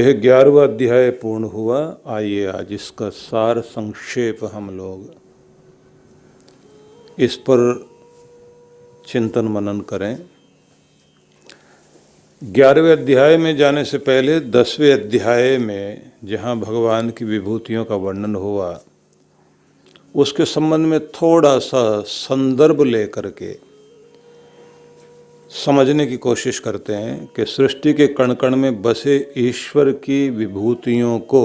यह 11वां अध्याय पूर्ण हुआ। आइए आज इसका सार संक्षेप हम लोग इस पर चिंतन मनन करें। 11वें अध्याय में जाने से पहले 10वें अध्याय में जहाँ भगवान की विभूतियों का वर्णन हुआ उसके संबंध में थोड़ा सा संदर्भ लेकर के समझने की कोशिश करते हैं कि सृष्टि के कण कण में बसे ईश्वर की विभूतियों को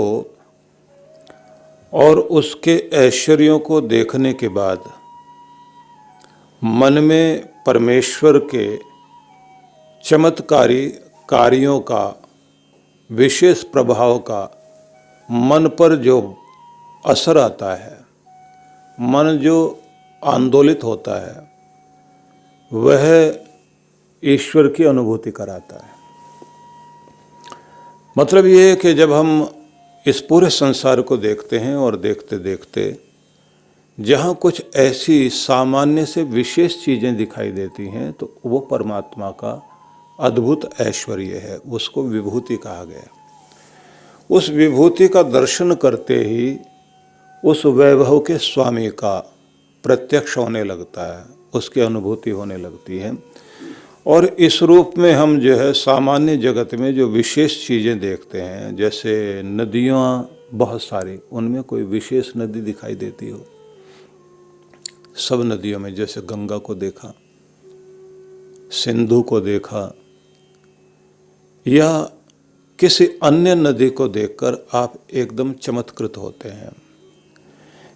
और उसके ऐश्वर्यों को देखने के बाद मन में परमेश्वर के चमत्कारी कार्यों का विशेष प्रभाव का मन पर जो असर आता है, मन जो आंदोलित होता है, वह ईश्वर की अनुभूति कराता है। मतलब ये है कि जब हम इस पूरे संसार को देखते हैं और देखते देखते जहाँ कुछ ऐसी सामान्य से विशेष चीज़ें दिखाई देती हैं तो वो परमात्मा का अद्भुत ऐश्वर्य है, उसको विभूति कहा गया। उस विभूति का दर्शन करते ही उस वैभव के स्वामी का प्रत्यक्ष होने लगता है, उसकी अनुभूति होने लगती है। और इस रूप में हम जो है सामान्य जगत में जो विशेष चीज़ें देखते हैं, जैसे नदियाँ बहुत सारी, उनमें कोई विशेष नदी दिखाई देती हो। सब नदियों में जैसे गंगा को देखा, सिंधु को देखा, या किसी अन्य नदी को देखकर आप एकदम चमत्कृत होते हैं।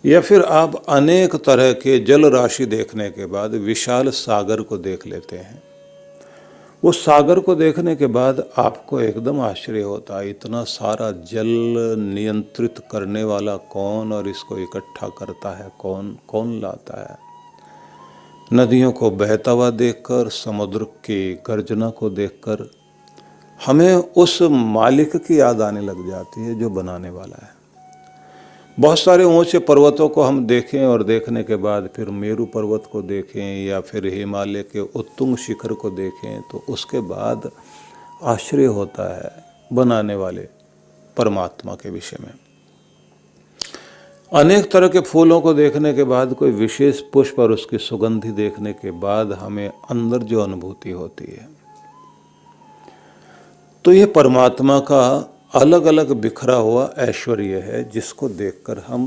या फिर आप अनेक तरह के जल राशि देखने के बाद विशाल सागर को देख लेते हैं। उस सागर को देखने के बाद आपको एकदम आश्चर्य होता है, इतना सारा जल नियंत्रित करने वाला कौन और इसको इकट्ठा करता है कौन, कौन लाता है। नदियों को बहता हुआ देखकर, समुद्र की गर्जना को देखकर हमें उस मालिक की याद आने लग जाती है जो बनाने वाला है। बहुत सारे ऊंचे पर्वतों को हम देखें और देखने के बाद फिर मेरू पर्वत को देखें या फिर हिमालय के उत्तुंग शिखर को देखें तो उसके बाद आश्चर्य होता है बनाने वाले परमात्मा के विषय में। अनेक तरह के फूलों को देखने के बाद, कोई विशेष पुष्प और उसकी सुगंधि देखने के बाद हमें अंदर जो अनुभूति होती है, तो ये परमात्मा का अलग अलग बिखरा हुआ ऐश्वर्य है जिसको देखकर हम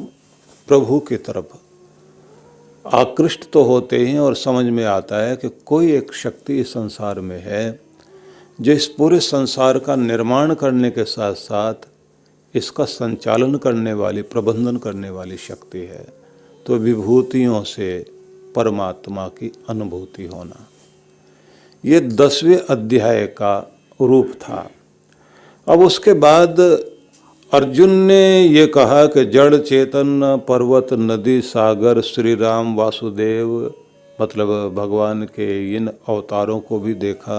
प्रभु की तरफ आकृष्ट तो होते हैं और समझ में आता है कि कोई एक शक्ति इस संसार में है जो इस पूरे संसार का निर्माण करने के साथ साथ इसका संचालन करने वाली, प्रबंधन करने वाली शक्ति है। तो विभूतियों से परमात्मा की अनुभूति होना, ये 10वें अध्याय का रूप था। अब उसके बाद अर्जुन ने ये कहा कि जड़ चेतन पर्वत नदी सागर श्री राम वासुदेव, मतलब भगवान के इन अवतारों को भी देखा,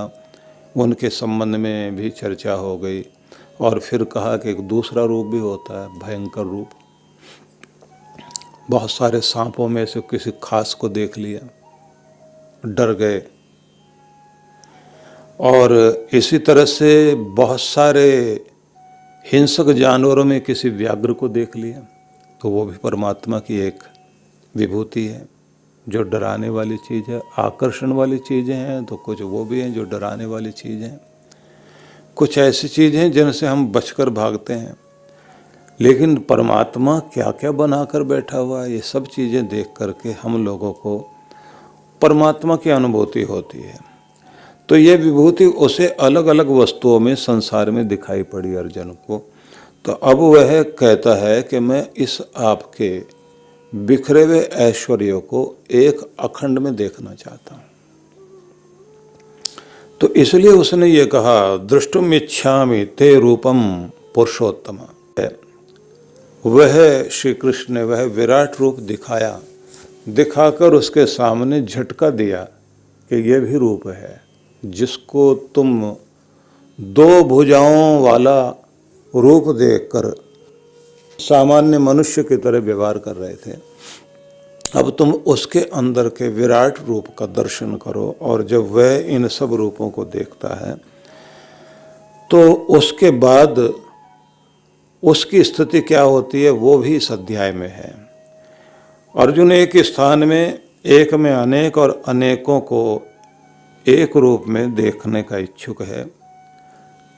उनके संबंध में भी चर्चा हो गई। और फिर कहा कि एक दूसरा रूप भी होता है, भयंकर रूप। बहुत सारे सांपों में से किसी खास को देख लिया, डर गए। और इसी तरह से बहुत सारे हिंसक जानवरों में किसी व्याघ्र को देख लिया, तो वो भी परमात्मा की एक विभूति है जो डराने वाली चीज़ है। आकर्षण वाली चीज़ें हैं तो कुछ वो भी हैं जो डराने वाली चीज़ें हैं। कुछ ऐसी चीज़ें हैं जिनसे हम बचकर भागते हैं, लेकिन परमात्मा क्या क्या बनाकर बैठा हुआ है, ये सब चीज़ें देख करके हम लोगों को परमात्मा की अनुभूति होती है। तो ये विभूति उसे अलग अलग वस्तुओं में संसार में दिखाई पड़ी अर्जुन को। तो अब वह कहता है कि मैं इस आपके बिखरे हुए ऐश्वर्य को एक अखंड में देखना चाहता हूँ। तो इसलिए उसने ये कहा, दृष्टुम इच्छामि ते रूपम पुरुषोत्तम। वह श्री कृष्ण ने वह विराट रूप दिखाया, दिखाकर उसके सामने झटका दिया कि यह भी रूप है जिसको तुम 2 भुजाओं वाला रूप देखकर सामान्य मनुष्य की तरह व्यवहार कर रहे थे। अब तुम उसके अंदर के विराट रूप का दर्शन करो। और जब वह इन सब रूपों को देखता है तो उसके बाद उसकी स्थिति क्या होती है वो भी इस अध्याय में है। अर्जुन एक स्थान में एक में अनेक और अनेकों को एक रूप में देखने का इच्छुक है,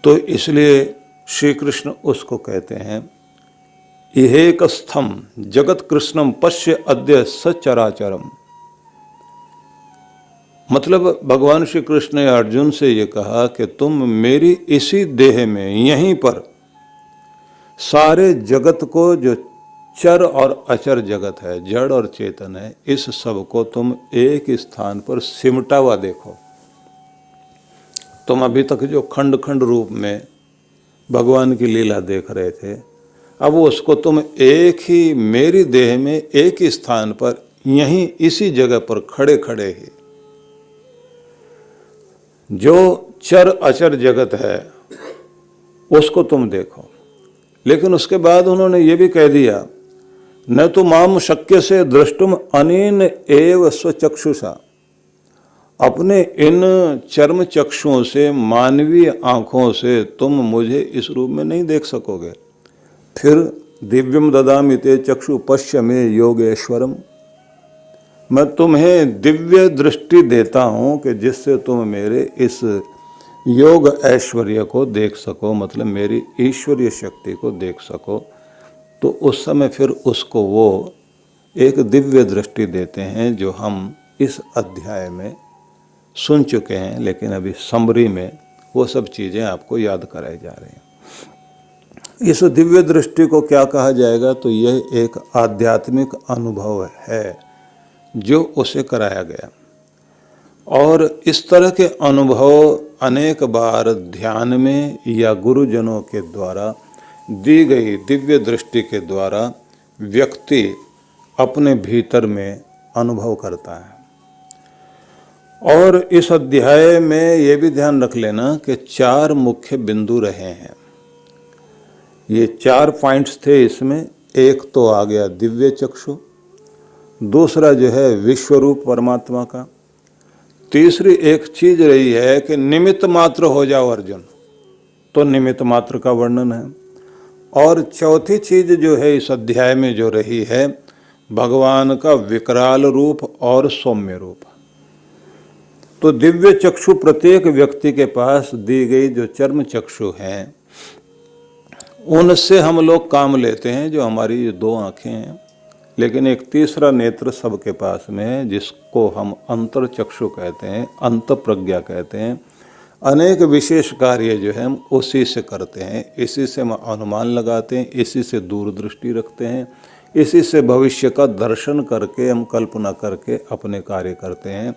तो इसलिए श्री कृष्ण उसको कहते हैं इहेकस्थम जगत कृष्णम पश्य अद्य सचराचरम। मतलब भगवान श्री कृष्ण ने अर्जुन से ये कहा कि तुम मेरी इसी देह में यहीं पर सारे जगत को, जो चर और अचर जगत है, जड़ और चेतन है, इस सब को तुम एक स्थान पर सिमटा हुआ देखो। तुम अभी तक जो खंड खंड रूप में भगवान की लीला देख रहे थे, अब उसको तुम एक ही मेरी देह में एक ही स्थान पर यहीं इसी जगह पर खड़े खड़े ही जो चर अचर जगत है उसको तुम देखो। लेकिन उसके बाद उन्होंने ये भी कह दिया न तो माम शक्य से दृष्टुम अनेन एव स्वचक्षुषा, अपने इन चर्म चक्षुओं से, मानवीय आंखों से तुम मुझे इस रूप में नहीं देख सकोगे। फिर दिव्यम ददामि ते चक्षु पश्य में योगेश्वरम, मैं तुम्हें दिव्य दृष्टि देता हूं कि जिससे तुम मेरे इस योग ऐश्वर्य को देख सको, मतलब मेरी ईश्वरीय शक्ति को देख सको। तो उस समय फिर उसको वो एक दिव्य दृष्टि देते हैं जो हम इस अध्याय में सुन चुके हैं, लेकिन अभी समरी में वो सब चीज़ें आपको याद कराई जा रही हैं। इस दिव्य दृष्टि को क्या कहा जाएगा, तो यह एक आध्यात्मिक अनुभव है जो उसे कराया गया। और इस तरह के अनुभव अनेक बार ध्यान में या गुरुजनों के द्वारा दी गई दिव्य दृष्टि के द्वारा व्यक्ति अपने भीतर में अनुभव करता है। और इस अध्याय में ये भी ध्यान रख लेना कि 4 मुख्य बिंदु रहे हैं। ये 4 पॉइंट्स थे इसमें। एक तो आ गया दिव्य चक्षु, दूसरा जो है विश्वरूप परमात्मा का, तीसरी एक चीज रही है कि निमित्त मात्र हो जाओ अर्जुन, तो निमित्त मात्र का वर्णन है। और चौथी चीज जो है इस अध्याय में जो रही है, भगवान का विकराल रूप और सौम्य रूप। तो दिव्य चक्षु प्रत्येक व्यक्ति के पास दी गई जो चर्म चक्षु हैं उनसे हम लोग काम लेते हैं, जो हमारी 2 आँखें हैं। लेकिन एक तीसरा नेत्र सबके पास में है जिसको हम अंतर चक्षु कहते हैं, अंत प्रज्ञा कहते हैं। अनेक विशेष कार्य जो है हम उसी से करते हैं, इसी से हम अनुमान लगाते हैं, इसी से दूरदृष्टि रखते हैं, इसी से भविष्य का दर्शन करके हम कल्पना करके अपने कार्य करते हैं।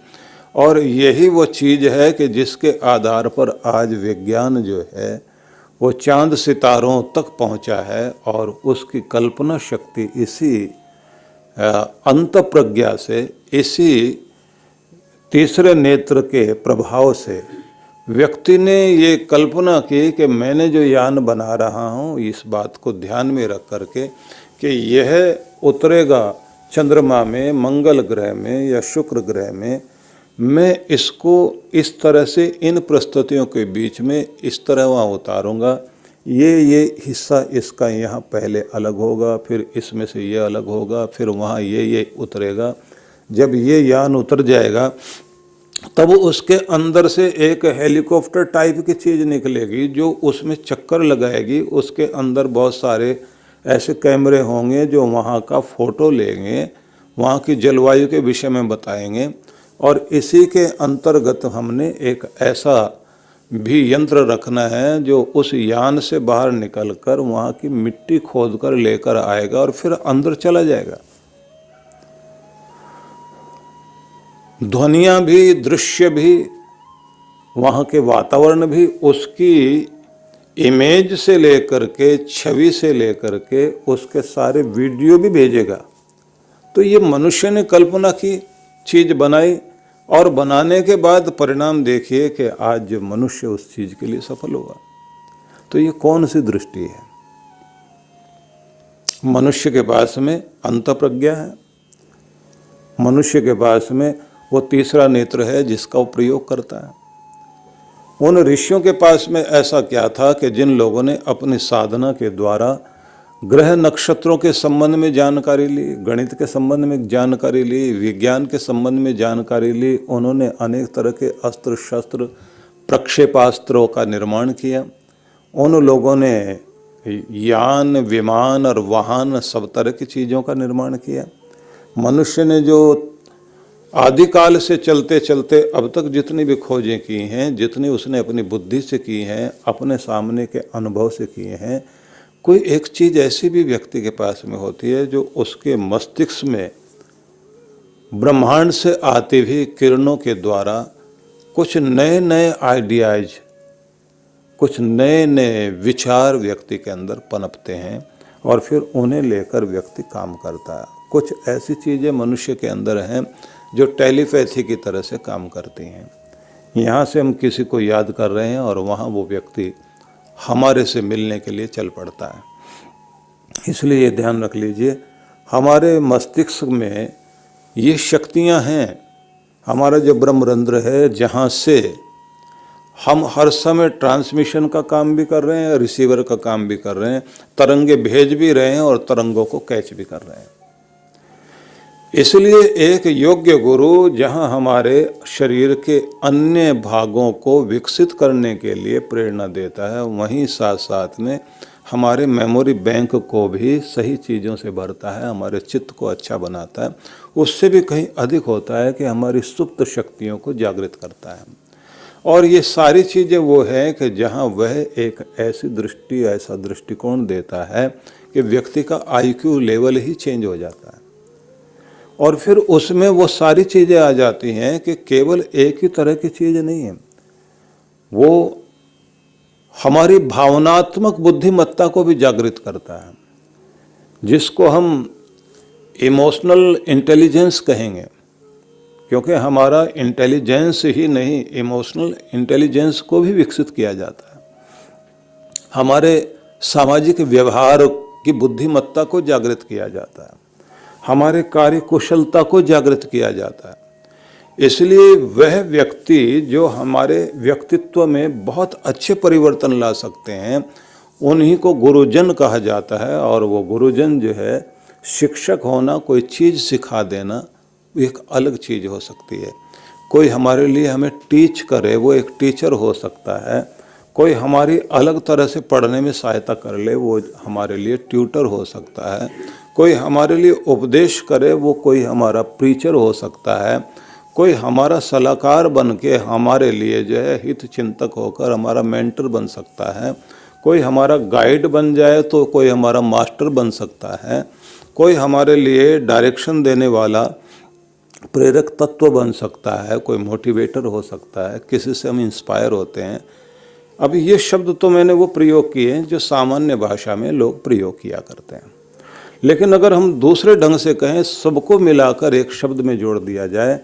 और यही वो चीज़ है कि जिसके आधार पर आज विज्ञान जो है वो चांद सितारों तक पहुंचा है, और उसकी कल्पना शक्ति इसी अंत प्रज्ञा से, इसी तीसरे नेत्र के प्रभाव से व्यक्ति ने ये कल्पना की कि मैंने जो यान बना रहा हूँ इस बात को ध्यान में रख करके कि यह उतरेगा चंद्रमा में, मंगल ग्रह में या शुक्र ग्रह में, मैं इसको इस तरह से इन परिस्थितियों के बीच में इस तरह वहाँ उतारूँगा, ये हिस्सा इसका यहाँ पहले अलग होगा, फिर इसमें से ये अलग होगा, फिर वहाँ ये उतरेगा। जब ये यान उतर जाएगा तब उसके अंदर से एक हेलीकॉप्टर टाइप की चीज़ निकलेगी जो उसमें चक्कर लगाएगी। उसके अंदर बहुत सारे ऐसे कैमरे होंगे जो वहाँ का फ़ोटो लेंगे, वहाँ की जलवायु के विषय में बताएंगे। और इसी के अंतर्गत हमने एक ऐसा भी यंत्र रखना है जो उस यान से बाहर निकलकर वहाँ की मिट्टी खोदकर लेकर आएगा और फिर अंदर चला जाएगा। ध्वनियाँ भी, दृश्य भी, वहाँ के वातावरण भी उसकी इमेज से लेकर के, छवि से लेकर के उसके सारे वीडियो भी भेजेगा। तो ये मनुष्य ने कल्पना की चीज़ बनाई, और बनाने के बाद परिणाम देखिए कि आज मनुष्य उस चीज़ के लिए सफल होगा। तो ये कौन सी दृष्टि है? मनुष्य के पास में अंत प्रज्ञा है, मनुष्य के पास में वो तीसरा नेत्र है जिसका वो प्रयोग करता है। उन ऋषियों के पास में ऐसा क्या था कि जिन लोगों ने अपनी साधना के द्वारा ग्रह नक्षत्रों के संबंध में जानकारी ली, गणित के संबंध में जानकारी ली, विज्ञान के संबंध में जानकारी ली। उन्होंने अनेक तरह के अस्त्र शस्त्र प्रक्षेपास्त्रों का निर्माण किया। उन लोगों ने यान विमान और वाहन सब तरह की चीज़ों का निर्माण किया। मनुष्य ने जो आदिकाल से चलते चलते अब तक जितनी भी खोजें की हैं, जितनी उसने अपनी बुद्धि से की हैं, अपने सामने के अनुभव से किए हैं, कोई एक चीज़ ऐसी भी व्यक्ति के पास में होती है जो उसके मस्तिष्क में ब्रह्मांड से आती हुई किरणों के द्वारा कुछ नए नए आइडियाज, कुछ नए नए विचार व्यक्ति के अंदर पनपते हैं और फिर उन्हें लेकर व्यक्ति काम करता है। कुछ ऐसी चीज़ें मनुष्य के अंदर हैं जो टेलीपैथी की तरह से काम करती हैं। यहाँ से हम किसी को याद कर रहे हैं और वहाँ वो व्यक्ति हमारे से मिलने के लिए चल पड़ता है। इसलिए ये ध्यान रख लीजिए, हमारे मस्तिष्क में ये शक्तियाँ हैं, हमारा जो ब्रह्मरंध्र है, जहाँ से हम हर समय ट्रांसमिशन का काम भी कर रहे हैं, रिसीवर का काम भी कर रहे हैं, तरंगे भेज भी रहे हैं और तरंगों को कैच भी कर रहे हैं। इसलिए एक योग्य गुरु जहाँ हमारे शरीर के अन्य भागों को विकसित करने के लिए प्रेरणा देता है, वहीं साथ साथ में हमारे मेमोरी बैंक को भी सही चीज़ों से भरता है, हमारे चित्त को अच्छा बनाता है। उससे भी कहीं अधिक होता है कि हमारी सुप्त शक्तियों को जागृत करता है। और ये सारी चीज़ें वो हैं कि जहाँ वह एक ऐसी दृष्टि, ऐसा दृष्टिकोण देता है कि व्यक्ति का IQ लेवल ही चेंज हो जाता है। और फिर उसमें वो सारी चीज़ें आ जाती हैं कि केवल एक ही तरह की चीज़ नहीं है, वो हमारी भावनात्मक बुद्धिमत्ता को भी जागृत करता है, जिसको हम इमोशनल इंटेलिजेंस कहेंगे। क्योंकि हमारा इंटेलिजेंस ही नहीं, इमोशनल इंटेलिजेंस को भी विकसित किया जाता है। हमारे सामाजिक व्यवहार की बुद्धिमत्ता को जागृत किया जाता है, हमारे कार्य कुशलता को जागृत किया जाता है। इसलिए वह व्यक्ति जो हमारे व्यक्तित्व में बहुत अच्छे परिवर्तन ला सकते हैं, उन्हीं को गुरुजन कहा जाता है। और वो गुरुजन जो है, शिक्षक होना, कोई चीज़ सिखा देना, एक अलग चीज़ हो सकती है। कोई हमारे लिए हमें टीच करे, वो एक टीचर हो सकता है। कोई हमारी अलग तरह से पढ़ने में सहायता कर ले, वो हमारे लिए ट्यूटर हो सकता है। कोई हमारे लिए उपदेश करे, वो कोई हमारा प्रीचर हो सकता है। कोई हमारा सलाहकार बन के हमारे लिए जो है हित चिंतक होकर हमारा मेंटर बन सकता है। कोई हमारा गाइड बन जाए तो कोई हमारा मास्टर बन सकता है। कोई हमारे लिए डायरेक्शन देने वाला प्रेरक तत्व बन सकता है, कोई मोटिवेटर हो सकता है, किसी से हम इंस्पायर होते हैं। अब ये शब्द तो मैंने वो प्रयोग किए हैं जो सामान्य भाषा में लोग प्रयोग किया करते हैं, लेकिन अगर हम दूसरे ढंग से कहें, सबको मिलाकर एक शब्द में जोड़ दिया जाए,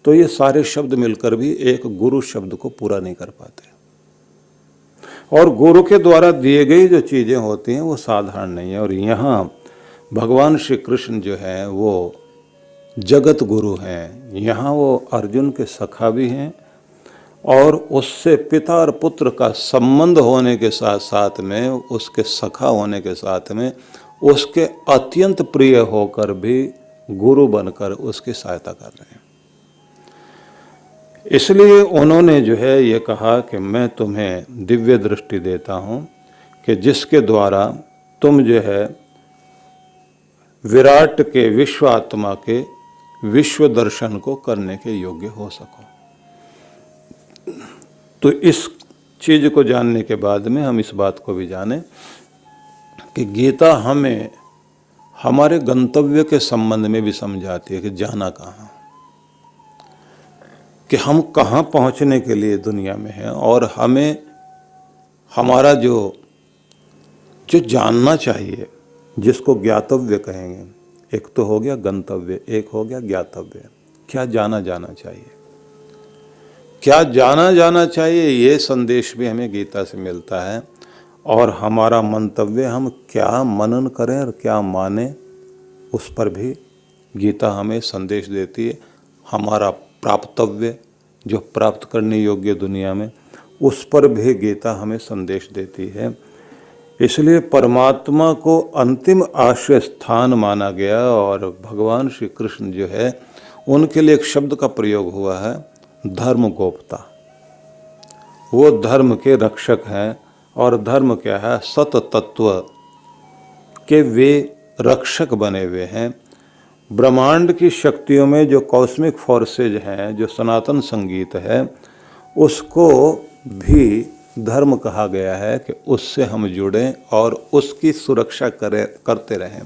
तो ये सारे शब्द मिलकर भी एक गुरु शब्द को पूरा नहीं कर पाते। और गुरु के द्वारा दिए गई जो चीज़ें होती हैं वो साधारण नहीं है। और यहाँ भगवान श्री कृष्ण जो है वो जगत गुरु हैं। यहाँ वो अर्जुन के सखा भी हैं और उससे पिता और पुत्र का संबंध होने के साथ साथ में, उसके सखा होने के साथ में, उसके अत्यंत प्रिय होकर भी गुरु बनकर उसकी सहायता कर रहे हैं। इसलिए उन्होंने जो है ये कहा कि मैं तुम्हें दिव्य दृष्टि देता हूँ कि जिसके द्वारा तुम जो है विराट के, विश्व आत्मा के विश्व दर्शन को करने के योग्य हो सको। तो इस चीज़ को जानने के बाद में हम इस बात को भी जाने कि गीता हमें हमारे गंतव्य के संबंध में भी समझाती है कि जाना कहाँ, कि हम कहाँ पहुँचने के लिए दुनिया में हैं और हमें हमारा जो जानना चाहिए, जिसको ज्ञातव्य कहेंगे। एक तो हो गया गंतव्य, एक हो गया ज्ञातव्य। क्या जाना चाहिए, क्या जाना चाहिए, ये संदेश भी हमें गीता से मिलता है। और हमारा मंतव्य, हम क्या मनन करें और क्या माने, उस पर भी गीता हमें संदेश देती है। हमारा प्राप्तव्य, जो प्राप्त करने योग्य दुनिया में, उस पर भी गीता हमें संदेश देती है। इसलिए परमात्मा को अंतिम आश्रय स्थान माना गया और भगवान श्री कृष्ण जो है उनके लिए एक शब्द का प्रयोग हुआ है, धर्म गोप्ता। वो धर्म के रक्षक हैं और धर्म क्या है, सत तत्व के वे रक्षक बने हुए हैं। ब्रह्मांड की शक्तियों में जो कॉस्मिक फोर्सेज हैं, जो सनातन संगीत है, उसको भी धर्म कहा गया है कि उससे हम जुड़ें और उसकी सुरक्षा करते रहें।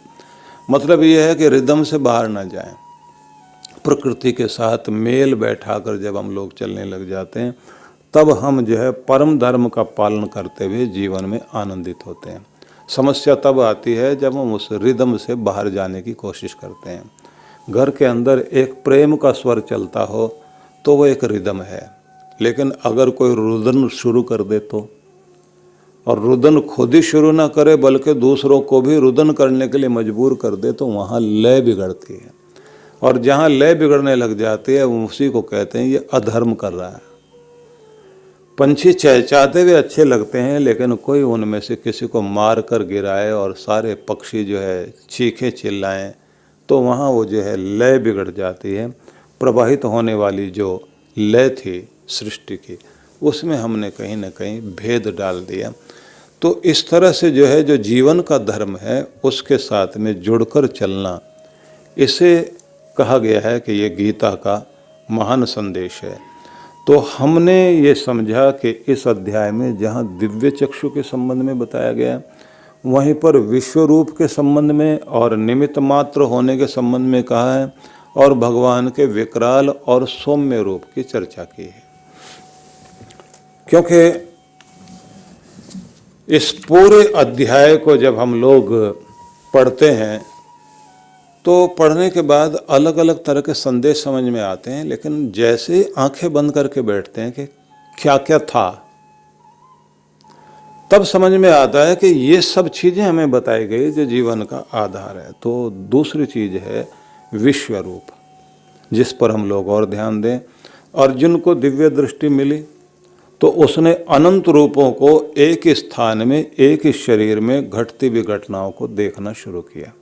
मतलब ये है कि रिदम से बाहर ना जाएं। प्रकृति के साथ मेल बैठाकर जब हम लोग चलने लग जाते हैं तब हम जो है परम धर्म का पालन करते हुए जीवन में आनंदित होते हैं। समस्या तब आती है जब हम उस रिदम से बाहर जाने की कोशिश करते हैं। घर के अंदर एक प्रेम का स्वर चलता हो तो वो एक रिदम है, लेकिन अगर कोई रुदन शुरू कर दे तो, और रुदन खुद ही शुरू ना करे बल्कि दूसरों को भी रुदन करने के लिए मजबूर कर दे, तो वहाँ लय बिगड़ती है। और जहाँ लय बिगड़ने लग जाती है उसी को कहते हैं ये अधर्म कर रहा है। पंछी चहचहाते हुए अच्छे लगते हैं, लेकिन कोई उनमें से किसी को मार कर गिराए और सारे पक्षी जो है चीखे चिल्लाएं तो वहाँ वो जो है लय बिगड़ जाती है। प्रवाहित होने वाली जो लय थी सृष्टि की, उसमें हमने कहीं ना कहीं भेद डाल दिया। तो इस तरह से जो है जो जीवन का धर्म है उसके साथ में जुड़कर चलना, इसे कहा गया है कि ये गीता का महान संदेश है। तो हमने ये समझा कि इस अध्याय में जहाँ दिव्य चक्षु के संबंध में बताया गया, वहीं पर विश्व रूप के संबंध में और निमित्त मात्र होने के संबंध में कहा है, और भगवान के विकराल और सौम्य रूप की चर्चा की है। क्योंकि इस पूरे अध्याय को जब हम लोग पढ़ते हैं तो पढ़ने के बाद अलग अलग तरह के संदेश समझ में आते हैं, लेकिन जैसे आंखें बंद करके बैठते हैं कि क्या क्या था, तब समझ में आता है कि ये सब चीजें हमें बताई गई जो जीवन का आधार है। तो दूसरी चीज है विश्व रूप, जिस पर हम लोग और ध्यान दें। अर्जुन को दिव्य दृष्टि मिली तो उसने अनंत रूपों को एक स्थान में, एक ही शरीर में घटती हुई घटनाओं को देखना शुरू किया,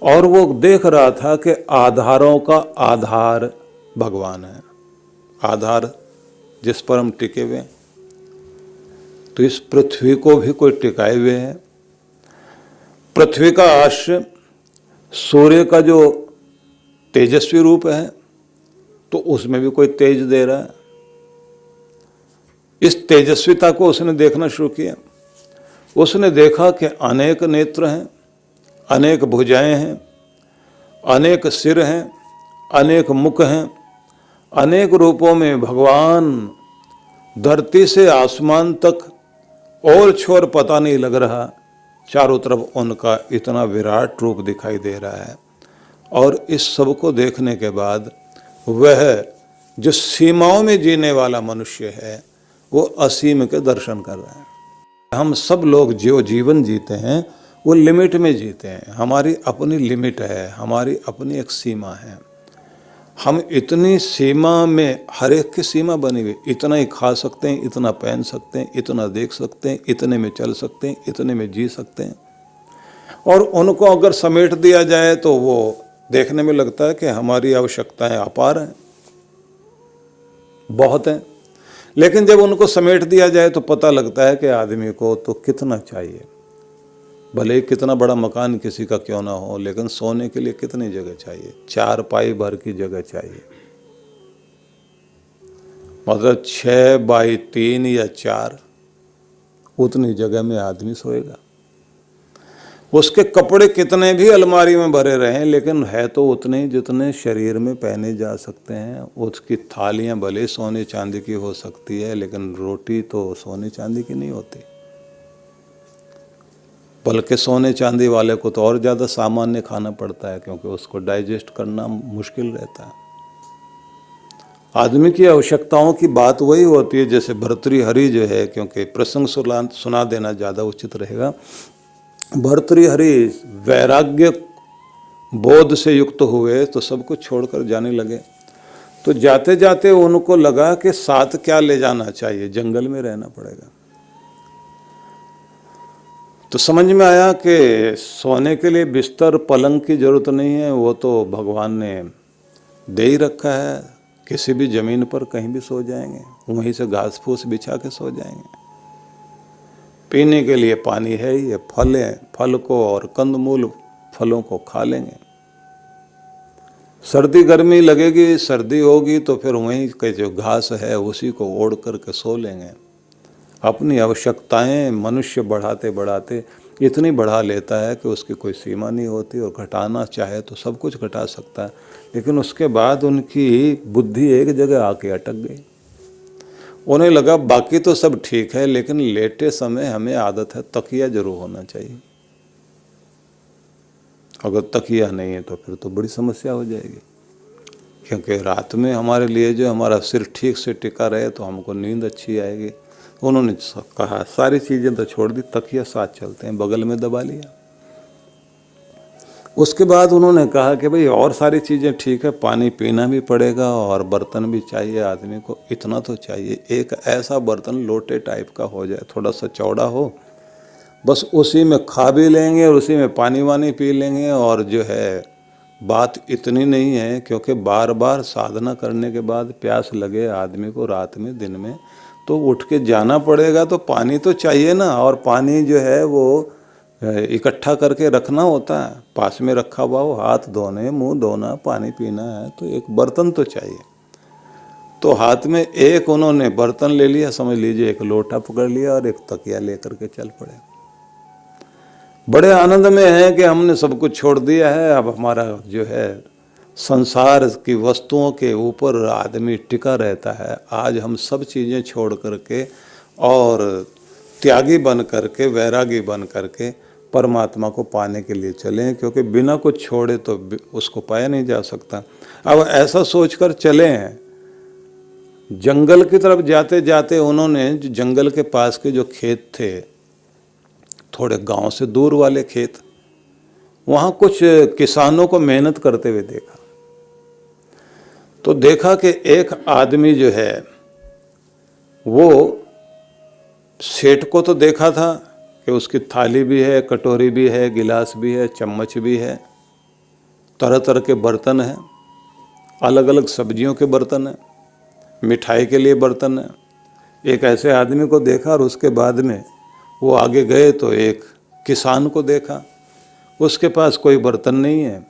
और वो देख रहा था कि आधारों का आधार भगवान है। आधार जिस पर हम टिके हुए हैं, तो इस पृथ्वी को भी कोई टिकाए हुए है। पृथ्वी का आश्रय सूर्य का जो तेजस्वी रूप है, तो उसमें भी कोई तेज दे रहा है। इस तेजस्विता को उसने देखना शुरू किया। उसने देखा कि अनेक नेत्र हैं, अनेक भुजाएं हैं, अनेक सिर हैं, अनेक मुख हैं, अनेक रूपों में भगवान धरती से आसमान तक और छोर पता नहीं लग रहा, चारों तरफ उनका इतना विराट रूप दिखाई दे रहा है। और इस सब को देखने के बाद वह जो सीमाओं में जीने वाला मनुष्य है वो असीम के दर्शन कर रहा है। हम सब लोग जो जीवन जीते हैं वो लिमिट में जीते हैं। हमारी अपनी लिमिट है, हमारी अपनी एक सीमा है। हम इतनी सीमा में, हर एक की सीमा बनी हुई, इतना ही खा सकते हैं, इतना पहन सकते हैं, इतना देख सकते हैं, इतने में चल सकते हैं, इतने में जी सकते हैं। और उनको अगर समेट दिया जाए तो वो देखने में लगता है कि हमारी आवश्यकताएं अपार हैं, बहुत हैं। लेकिन जब उनको समेट दिया जाए तो पता लगता है कि आदमी को तो कितना चाहिए। भले ही कितना बड़ा मकान किसी का क्यों ना हो, लेकिन सोने के लिए कितनी जगह चाहिए? 4 पाई भर की जगह चाहिए। मतलब 6 बाई 3 या 4 उतनी जगह में आदमी सोएगा। उसके कपड़े कितने भी अलमारी में भरे रहें, लेकिन है तो उतने ही जितने शरीर में पहने जा सकते हैं। उसकी थालियां भले सोने चांदी की हो सकती है, लेकिन रोटी तो सोने चांदी की नहीं होती। बल्कि सोने चांदी वाले को तो और ज़्यादा सामान्य खाना पड़ता है, क्योंकि उसको डाइजेस्ट करना मुश्किल रहता है। आदमी की आवश्यकताओं की बात वही होती है, जैसे भर्तृहरि जो है, क्योंकि प्रसंग सुना देना ज़्यादा उचित रहेगा। भर्तृहरि वैराग्य बोध से युक्त हुए तो सब कुछ छोड़कर जाने लगे। तो जाते जाते उनको लगा कि साथ क्या ले जाना चाहिए, जंगल में रहना पड़ेगा। तो समझ में आया कि सोने के लिए बिस्तर पलंग की जरूरत नहीं है, वो तो भगवान ने दे ही रखा है। किसी भी जमीन पर कहीं भी सो जाएंगे, वहीं से घास फूस बिछा के सो जाएंगे। पीने के लिए पानी है ही है, फल है, फल को और कंदमूल फलों को खा लेंगे। सर्दी गर्मी लगेगी, सर्दी होगी तो फिर वहीं के जो घास है उसी को ओढ़ करके सो लेंगे। अपनी आवश्यकताएं मनुष्य बढ़ाते बढ़ाते इतनी बढ़ा लेता है कि उसकी कोई सीमा नहीं होती, और घटाना चाहे तो सब कुछ घटा सकता है, लेकिन उसके बाद उनकी बुद्धि एक जगह आके अटक गई। उन्हें लगा बाकी तो सब ठीक है, लेकिन लेटे समय हमें आदत है तकिया जरूर होना चाहिए। अगर तकिया नहीं है तो फिर तो बड़ी समस्या हो जाएगी, क्योंकि रात में हमारे लिए जो हमारा सिर ठीक से टिका रहे तो हमको नींद अच्छी आएगी। उन्होंने कहा सारी चीज़ें तो छोड़ दी, तकिया साथ चलते हैं, बगल में दबा लिया। उसके बाद उन्होंने कहा कि भाई और सारी चीज़ें ठीक है, पानी पीना भी पड़ेगा और बर्तन भी चाहिए आदमी को। इतना तो चाहिए, एक ऐसा बर्तन लोटे टाइप का हो जाए, थोड़ा सा चौड़ा हो, बस उसी में खा भी लेंगे और उसी में पानी वानी पी लेंगे। और जो है बात इतनी नहीं है, क्योंकि बार बार साधना करने के बाद प्यास लगे आदमी को रात में दिन में, तो उठ के जाना पड़ेगा, तो पानी तो चाहिए ना। और पानी जो है वो इकट्ठा करके रखना होता है, पास में रखा हुआ हो, हाथ धोने, मुंह धोना, पानी पीना है, तो एक बर्तन तो चाहिए। तो हाथ में एक उन्होंने बर्तन ले लिया, समझ लीजिए एक लोटा पकड़ लिया और एक तकिया लेकर के चल पड़े। बड़े आनंद में है कि हमने सब कुछ छोड़ दिया है, अब हमारा जो है संसार की वस्तुओं के ऊपर आदमी टिका रहता है। आज हम सब चीज़ें छोड़ करके और त्यागी बन करके, वैरागी बन करके परमात्मा को पाने के लिए चलें, क्योंकि बिना कुछ छोड़े तो उसको पाया नहीं जा सकता। अब ऐसा सोचकर चले हैं। जंगल की तरफ जाते जाते उन्होंने जंगल के पास के जो खेत थे, थोड़े गांव से दूर वाले खेत, वहाँ कुछ किसानों को मेहनत करते हुए देखा। तो देखा कि एक आदमी जो है वो सेठ को तो देखा था कि उसकी थाली भी है, कटोरी भी है, गिलास भी है, चम्मच भी है, तरह तरह के बर्तन हैं, अलग अलग सब्जियों के बर्तन हैं, मिठाई के लिए बर्तन है। एक ऐसे आदमी को देखा और उसके बाद में वो आगे गए तो एक किसान को देखा, उसके पास कोई बर्तन नहीं है।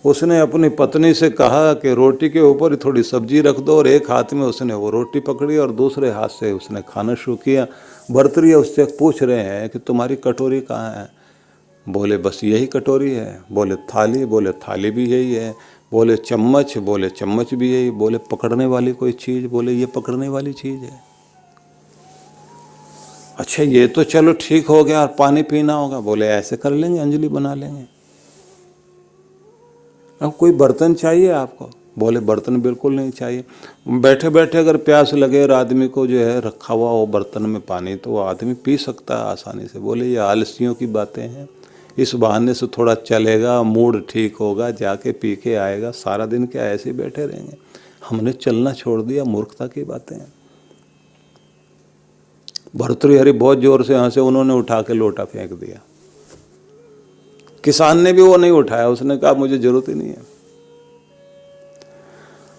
उसने अपनी पत्नी से कहा कि रोटी के ऊपर थोड़ी सब्जी रख दो, और एक हाथ में उसने वो रोटी पकड़ी और दूसरे हाथ से उसने खाना शुरू किया। बर्तरिया उससे पूछ रहे हैं कि तुम्हारी कटोरी कहाँ है? बोले बस यही कटोरी है। बोले थाली? बोले थाली भी यही है। बोले चम्मच? बोले चम्मच भी यही। बोले पकड़ने वाली कोई चीज़? बोले ये पकड़ने वाली चीज़ है। अच्छा ये तो चलो ठीक हो गया, और पानी पीना होगा? बोले ऐसे कर लेंगे, अंजलि बना लेंगे। अब कोई बर्तन चाहिए आपको? बोले बर्तन बिल्कुल नहीं चाहिए। बैठे बैठे अगर प्यास लगे और आदमी को जो है रखा हुआ हो बर्तन में पानी, तो वो आदमी पी सकता है आसानी से। बोले ये आलसियों की बातें हैं, इस बहाने से थोड़ा चलेगा, मूड ठीक होगा, जाके पी के आएगा, सारा दिन क्या ऐसे ही बैठे रहेंगे? हमने चलना छोड़ दिया, मूर्खता की बातें हैं। भर्तृहरि बहुत जोर से हंसे, उन्होंने उठा के लोटा फेंक दिया। किसान ने भी वो नहीं उठाया, उसने कहा मुझे जरूरत ही नहीं है।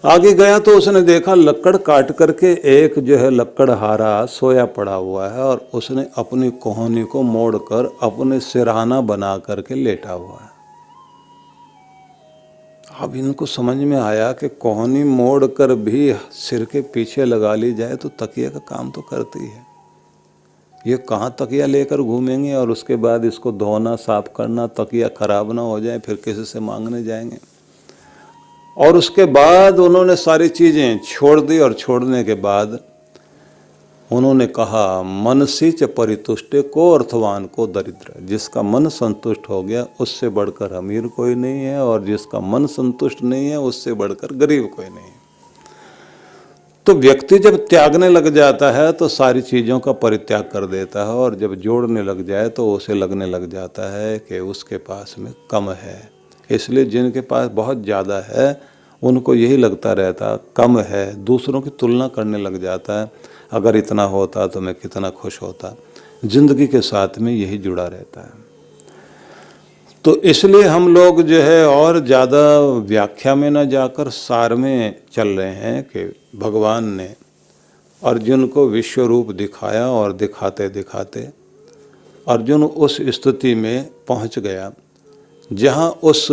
आगे गया तो उसने देखा लक्कड़ काट करके एक जो है लक्कड़हारा सोया पड़ा हुआ है, और उसने अपनी कोहनी को मोड़कर अपने सिरहाना बना करके लेटा हुआ है। अब इनको समझ में आया कि कोहनी मोड़ कर भी सिर के पीछे लगा ली जाए तो तकिया का काम तो करती है। ये कहाँ तकिया लेकर घूमेंगे, और उसके बाद इसको धोना, साफ करना, तकिया खराब ना हो जाए, फिर किसी से मांगने जाएंगे। और उसके बाद उन्होंने सारी चीज़ें छोड़ दी, और छोड़ने के बाद उन्होंने कहा मनसी च परितुष्टे को अर्थवान को दरिद्र। जिसका मन संतुष्ट हो गया उससे बढ़कर अमीर कोई नहीं है, और जिसका मन संतुष्ट नहीं है उससे बढ़कर गरीब कोई नहीं है। तो व्यक्ति जब त्यागने लग जाता है तो सारी चीज़ों का परित्याग कर देता है, और जब जोड़ने लग जाए तो उसे लगने लग जाता है कि उसके पास में कम है। इसलिए जिनके पास बहुत ज़्यादा है उनको यही लगता रहता कम है, दूसरों की तुलना करने लग जाता है, अगर इतना होता तो मैं कितना खुश होता। जिंदगी के साथ में यही जुड़ा रहता है। तो इसलिए हम लोग जो है और ज़्यादा व्याख्या में न जाकर सार में चल रहे हैं कि भगवान ने अर्जुन को विश्व रूप दिखाया और दिखाते दिखाते अर्जुन उस स्थिति में पहुंच गया जहां उस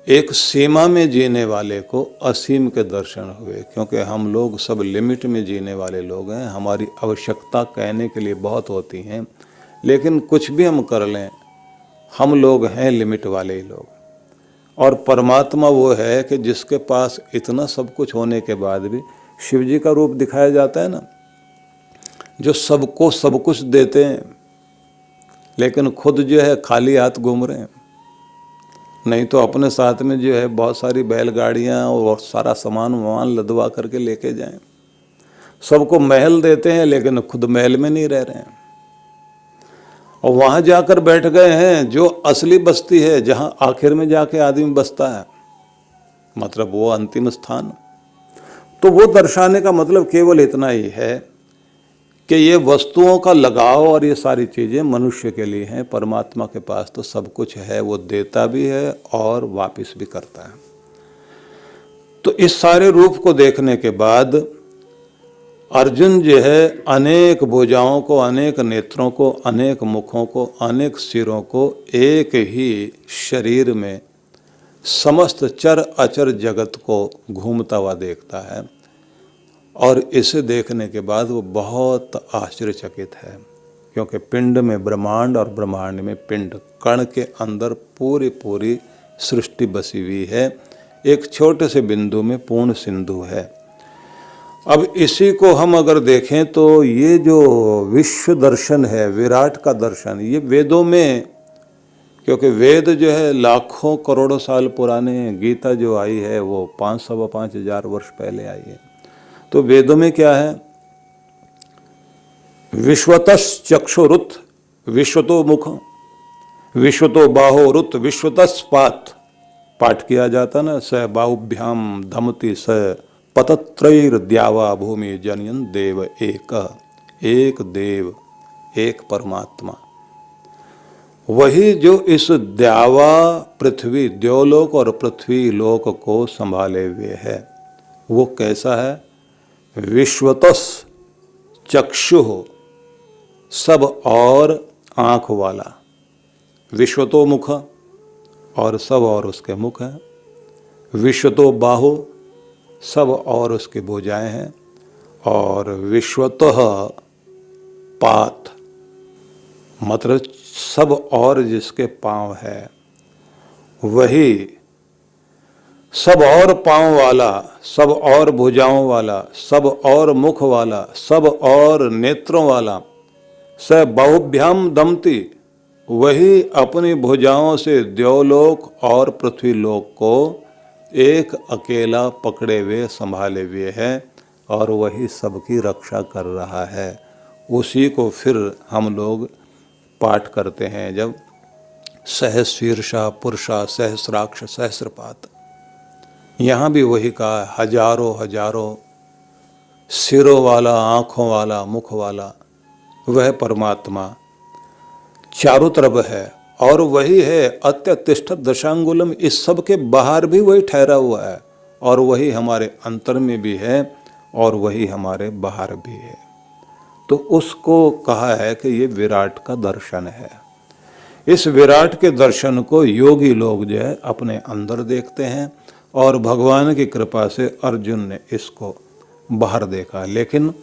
एक सीमा में जीने वाले को असीम के दर्शन हुए। क्योंकि हम लोग सब लिमिट में जीने वाले लोग हैं, हमारी आवश्यकता कहने के लिए बहुत होती हैं, लेकिन कुछ भी हम कर लें हम लोग हैं लिमिट वाले ही लोग। और परमात्मा वो है कि जिसके पास इतना सब कुछ होने के बाद भी शिव जी का रूप दिखाया जाता है ना, जो सबको सब कुछ देते हैं लेकिन खुद जो है खाली हाथ घूम रहे हैं। नहीं तो अपने साथ में जो है बहुत सारी बैलगाड़ियाँ और सारा सामान वामान लदवा करके लेके जाएं। सबको महल देते हैं लेकिन खुद महल में नहीं रह रहे हैं, और वहाँ जाकर बैठ गए हैं जो असली बस्ती है, जहाँ आखिर में जाके आदमी बसता है, मतलब वो अंतिम स्थान। तो वो दर्शाने का मतलब केवल इतना ही है कि ये वस्तुओं का लगाव और ये सारी चीज़ें मनुष्य के लिए हैं। परमात्मा के पास तो सब कुछ है, वो देता भी है और वापस भी करता है। तो इस सारे रूप को देखने के बाद अर्जुन जो है अनेक भुजाओं को, अनेक नेत्रों को, अनेक मुखों को, अनेक सिरों को एक ही शरीर में समस्त चर अचर जगत को घूमता हुआ देखता है। और इसे देखने के बाद वो बहुत आश्चर्यचकित है, क्योंकि पिंड में ब्रह्मांड और ब्रह्मांड में पिंड, कण के अंदर पूरी पूरी सृष्टि बसी हुई है। एक छोटे से बिंदु में पूर्ण सिंधु है। अब इसी को हम अगर देखें तो ये जो विश्व दर्शन है, विराट का दर्शन, ये वेदों में, क्योंकि वेद जो है लाखों करोड़ों साल पुराने, गीता जो आई है वो 5,500 वर्ष पहले आई है। तो वेदों में क्या है, विश्वतस् चक्षुरुत विश्वतो मुख विश्वतो बाहो रुत विश्वतस् पात, पाठ किया जाता ना, स बाहुभ्याम धमति स पतत्रैर द्यावा भूमि जनयन देव एक देव एक परमात्मा। वही जो इस द्यावा पृथ्वी, द्योलोक और पृथ्वी लोक को संभाले हुए है, वो कैसा है, विश्वतस चक्षु, सब और आँख वाला, विश्वतो मुख और सब और उसके मुख हैं, विश्वतो बाहु सब और उसकी भुजाएं हैं, और विश्वतः पात मतलब सब और जिसके पांव है वही सब और पांव वाला, सब और भुजाओं वाला, सब और मुख वाला, सब और नेत्रों वाला, स बाहुभ्याम दमती, वही अपनी भुजाओं से द्योलोक और पृथ्वीलोक को एक अकेला पकड़े हुए संभाले हुए है, और वही सबकी रक्षा कर रहा है। उसी को फिर हम लोग पाठ करते हैं जब सहस्वीर्षा पुरुषा सहस्राक्ष सहस्रपात, यहाँ भी वही कहा, हजारों हजारों सिरों वाला, आँखों वाला, मुख वाला, वह परमात्मा चारों तरफ है। और वही है अत्यतिष्ठ दशांगुलम, इस सब के बाहर भी वही ठहरा हुआ है, और वही हमारे अंतर में भी है और वही हमारे बाहर भी है। तो उसको कहा है कि ये विराट का दर्शन है। इस विराट के दर्शन को योगी लोग जो है अपने अंदर देखते हैं, और भगवान की कृपा से अर्जुन ने इसको बाहर देखा। लेकिन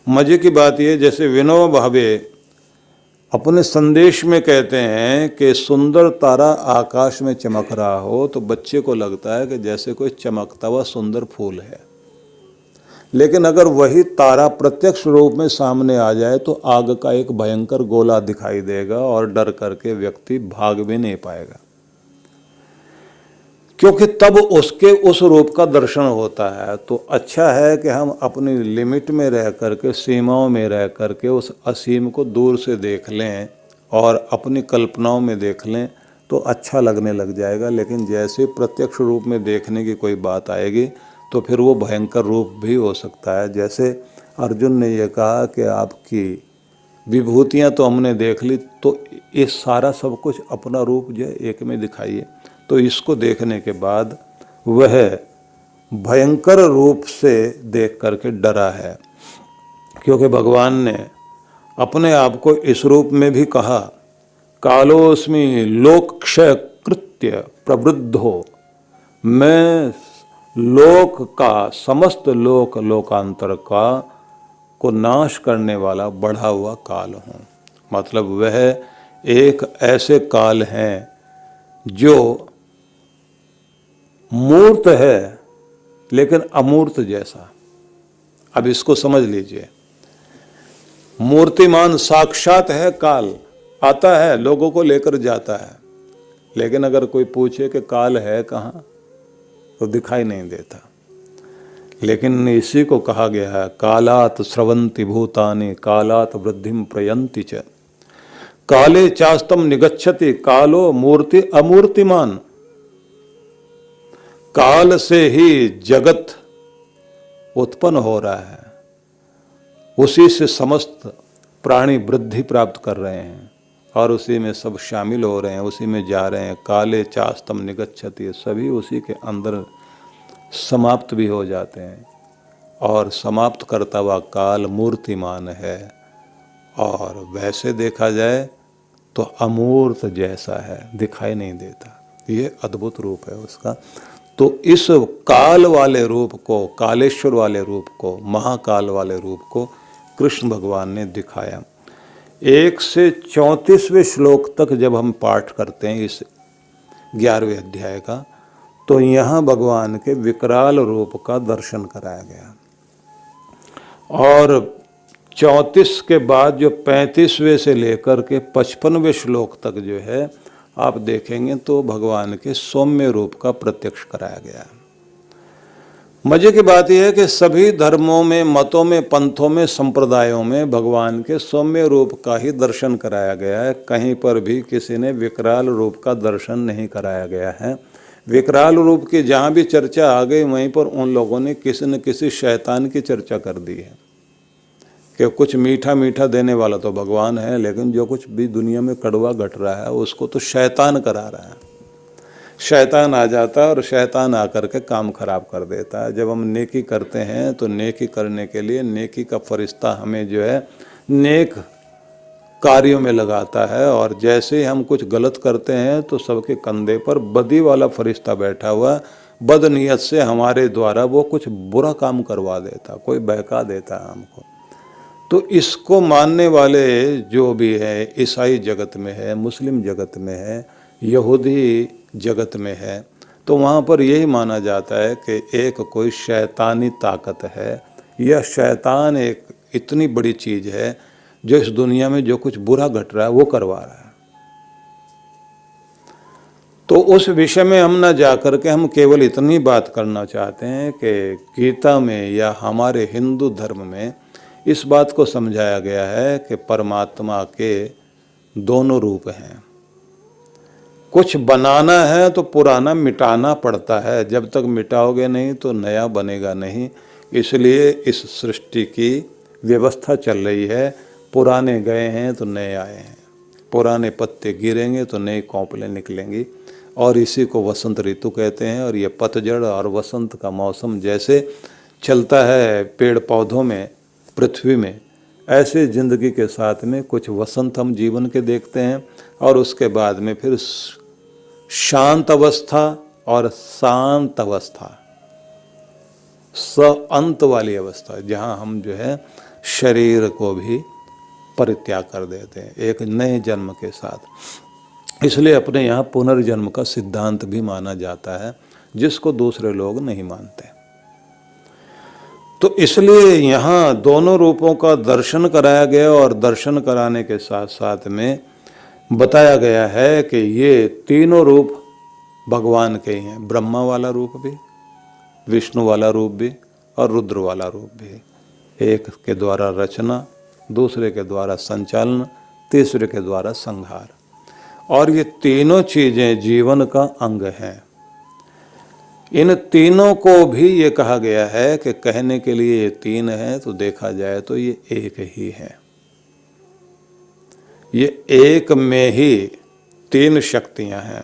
मजे की बात यह, जैसे विनोबा भावे अपने संदेश में कहते हैं कि सुंदर तारा आकाश में चमक रहा हो तो बच्चे को लगता है कि जैसे कोई चमकता हुआ सुंदर फूल है, लेकिन अगर वही तारा प्रत्यक्ष रूप में सामने आ जाए तो आग का एक भयंकर गोला दिखाई देगा और डर करके व्यक्ति भाग भी नहीं पाएगा, क्योंकि तब उसके उस रूप का दर्शन होता है। तो अच्छा है कि हम अपनी लिमिट में रह करके, सीमाओं में रह करके उस असीम को दूर से देख लें और अपनी कल्पनाओं में देख लें तो अच्छा लगने लग जाएगा। लेकिन जैसे प्रत्यक्ष रूप में देखने की कोई बात आएगी तो फिर वो भयंकर रूप भी हो सकता है। जैसे अर्जुन ने ये कहा कि आपकी विभूतियाँ तो हमने देख ली, तो ये सारा सब कुछ अपना रूप जो है एक में दिखाइए। तो इसको देखने के बाद वह भयंकर रूप से देख करके डरा है, क्योंकि भगवान ने अपने आप को इस रूप में भी कहा, कालोस्मि लोकक्षय कृत्य प्रवृद्धो, मैं लोक का, समस्त लोकांतर का को नाश करने वाला बढ़ा हुआ काल हूँ। मतलब वह एक ऐसे काल हैं जो मूर्त है लेकिन अमूर्त जैसा। अब इसको समझ लीजिए, मूर्तिमान साक्षात है काल, आता है लोगों को लेकर जाता है, लेकिन अगर कोई पूछे कि काल है कहाँ, तो दिखाई नहीं देता। लेकिन इसी को कहा गया है, कालात स्रवंति भूतानि कालात वृद्धिम प्रयंति च, काले चास्तम निगच्छति कालो मूर्ति अमूर्तिमान। काल से ही जगत उत्पन्न हो रहा है, उसी से समस्त प्राणी वृद्धि प्राप्त कर रहे हैं और उसी में सब शामिल हो रहे हैं, उसी में जा रहे हैं। काले चास्तम निगच्छति, सभी उसी के अंदर समाप्त भी हो जाते हैं, और समाप्त करता हुआ काल मूर्तिमान है, और वैसे देखा जाए तो अमूर्त जैसा है, दिखाई नहीं देता। ये अद्भुत रूप है उसका। तो इस काल वाले रूप को, कालेश्वर वाले रूप को, महाकाल वाले रूप को कृष्ण भगवान ने दिखाया। 1 से 34वें श्लोक तक जब हम पाठ करते हैं इस 11वें अध्याय का, तो यहाँ भगवान के विकराल रूप का दर्शन कराया गया। और 34 के बाद जो 35वें से लेकर के 55वें श्लोक तक जो है आप देखेंगे तो भगवान के सौम्य रूप का प्रत्यक्ष कराया गया है। मजे की बात यह है कि सभी धर्मों में, मतों में, पंथों में, संप्रदायों में भगवान के सौम्य रूप का ही दर्शन कराया गया है। कहीं पर भी किसी ने विकराल रूप का दर्शन नहीं कराया गया है। विकराल रूप की जहाँ भी चर्चा आ गई, वहीं पर उन लोगों ने किसी न किसी शैतान की चर्चा कर दी है कि कुछ मीठा मीठा देने वाला तो भगवान है, लेकिन जो कुछ भी दुनिया में कड़वा घट रहा है उसको तो शैतान करा रहा है। शैतान आ जाता है और शैतान आकर के काम खराब कर देता है। जब हम नेकी करते हैं तो नेकी करने के लिए नेकी का फरिश्ता हमें जो है नेक कार्यों में लगाता है, और जैसे ही हम कुछ गलत करते हैं तो सबके कंधे पर बदी वाला फरिश्ता बैठा हुआ बदनीयत से हमारे द्वारा वो कुछ बुरा काम करवा देता, कोई बहका देता है हमको। तो इसको मानने वाले जो भी है, ईसाई जगत में है, मुस्लिम जगत में है, यहूदी जगत में है, तो वहाँ पर यही माना जाता है कि एक कोई शैतानी ताकत है, यह शैतान एक इतनी बड़ी चीज़ है जो इस दुनिया में जो कुछ बुरा घट रहा है वो करवा रहा है। तो उस विषय में हम ना जाकर के हम केवल इतनी बात करना चाहते हैं कि गीता में या हमारे हिंदू धर्म में इस बात को समझाया गया है कि परमात्मा के दोनों रूप हैं। कुछ बनाना है तो पुराना मिटाना पड़ता है, जब तक मिटाओगे नहीं तो नया बनेगा नहीं। इसलिए इस सृष्टि की व्यवस्था चल रही है, पुराने गए हैं तो नए आए हैं, पुराने पत्ते गिरेंगे तो नई कौपलें निकलेंगी, और इसी को वसंत ऋतु कहते हैं। और ये पतझड़ और वसंत का मौसम जैसे चलता है पेड़ पौधों में, पृथ्वी में, ऐसे जिंदगी के साथ में कुछ वसंत हम जीवन के देखते हैं, और उसके बाद में फिर शांत अवस्था और शांत अवस्था, अंत वाली अवस्था, जहाँ हम जो है शरीर को भी परित्याग कर देते हैं एक नए जन्म के साथ। इसलिए अपने यहाँ पुनर्जन्म का सिद्धांत भी माना जाता है, जिसको दूसरे लोग नहीं मानते। तो इसलिए यहाँ दोनों रूपों का दर्शन कराया गया, और दर्शन कराने के साथ साथ में बताया गया है कि ये तीनों रूप भगवान के ही हैं। ब्रह्मा वाला रूप भी, विष्णु वाला रूप भी, और रुद्र वाला रूप भी। एक के द्वारा रचना, दूसरे के द्वारा संचालन, तीसरे के द्वारा संहार। और ये तीनों चीज़ें जीवन का अंग हैं। इन तीनों को भी ये कहा गया है कि कहने के लिए ये तीन हैं, तो देखा जाए तो ये एक ही है। ये एक में ही तीन शक्तियां हैं।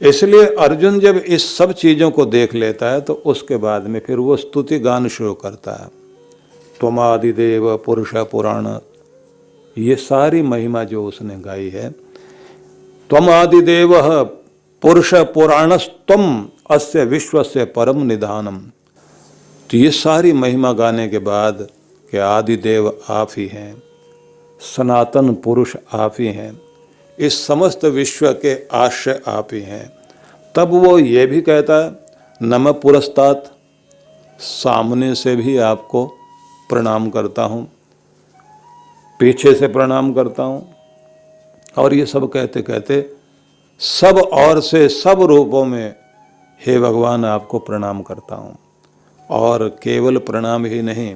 इसलिए अर्जुन जब इस सब चीजों को देख लेता है तो उसके बाद में फिर वो स्तुति गान शुरू करता है। त्वमादिदेव पुरुष पुराण, ये सारी महिमा जो उसने गाई है, त्वमादिदेव पुरुष पुराणस्तम अस्य विश्वस्य परम निधानम, तो ये सारी महिमा गाने के बाद कि आदिदेव आप ही हैं, सनातन पुरुष आप ही हैं, इस समस्त विश्व के आश्रय आप ही हैं, तब वो ये भी कहता है नम पुरस्तात, सामने से भी आपको प्रणाम करता हूँ, पीछे से प्रणाम करता हूँ। और ये सब कहते कहते सब और से सब रूपों में हे भगवान आपको प्रणाम करता हूँ। और केवल प्रणाम ही नहीं,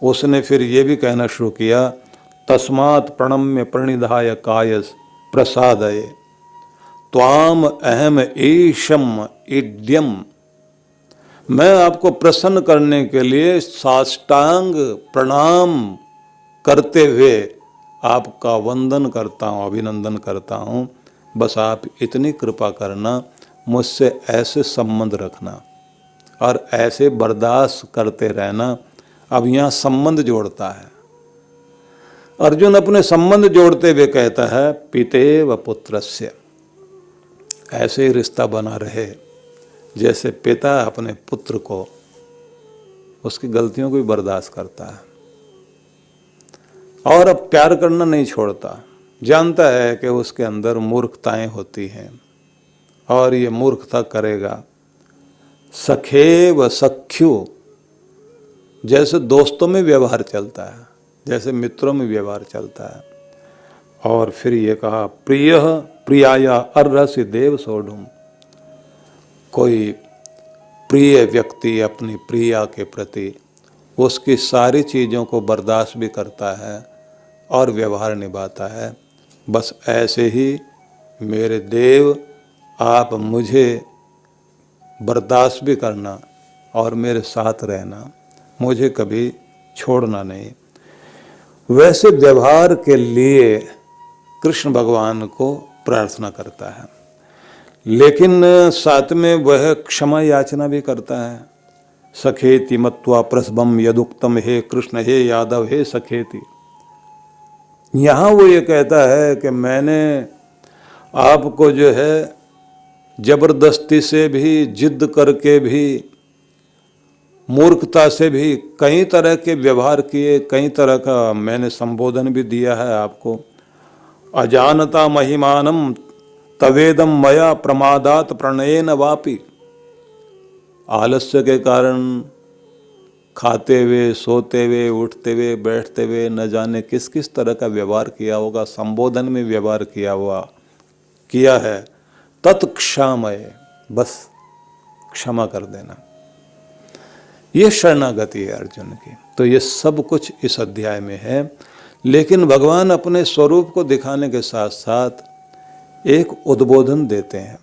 उसने फिर ये भी कहना शुरू किया, तस्मात् प्रणम्य प्रणिधाय कायस प्रसादये त्वाम अहम ईशम इड्यम, मैं आपको प्रसन्न करने के लिए साष्टांग प्रणाम करते हुए आपका वंदन करता हूँ, अभिनंदन करता हूँ। बस आप इतनी कृपा करना, मुझसे ऐसे संबंध रखना और ऐसे बर्दाश्त करते रहना। अब यहाँ संबंध जोड़ता है अर्जुन, अपने संबंध जोड़ते हुए कहता है पिते व पुत्रस्य, ऐसे ही रिश्ता बना रहे जैसे पिता अपने पुत्र को, उसकी गलतियों को भी बर्दाश्त करता है और अब प्यार करना नहीं छोड़ता। जानता है कि उसके अंदर मूर्खताएं होती हैं और ये मूर्खता करेगा। सखे व सख्यु, जैसे दोस्तों में व्यवहार चलता है, जैसे मित्रों में व्यवहार चलता है। और फिर ये कहा प्रिय प्रियाया अर्हसि देव सोढ़ुम, कोई प्रिय व्यक्ति अपनी प्रिया के प्रति उसकी सारी चीज़ों को बर्दाश्त भी करता है और व्यवहार निभाता है। बस ऐसे ही मेरे देव आप मुझे बर्दाश्त भी करना और मेरे साथ रहना, मुझे कभी छोड़ना नहीं। वैसे व्यवहार के लिए कृष्ण भगवान को प्रार्थना करता है, लेकिन साथ में वह क्षमा याचना भी करता है। सखेति मत्वा प्रसभम यदुक्तम, हे कृष्ण हे यादव हे सखेति। यहाँ वो ये कहता है कि मैंने आपको जो है जबरदस्ती से भी, जिद करके भी, मूर्खता से भी कई तरह के व्यवहार किए, कई तरह का मैंने संबोधन भी दिया है आपको। अजानता महिमानम तवेदम मया प्रमादात प्रणयेन वापि, आलस्य के कारण खाते हुए, सोते हुए, उठते हुए, बैठते हुए न जाने किस किस तरह का व्यवहार किया होगा, संबोधन में व्यवहार किया है। तत्क्षामय, बस क्षमा कर देना। ये शरणागति है अर्जुन की। तो ये सब कुछ इस अध्याय में है, लेकिन भगवान अपने स्वरूप को दिखाने के साथ साथ एक उद्बोधन देते हैं।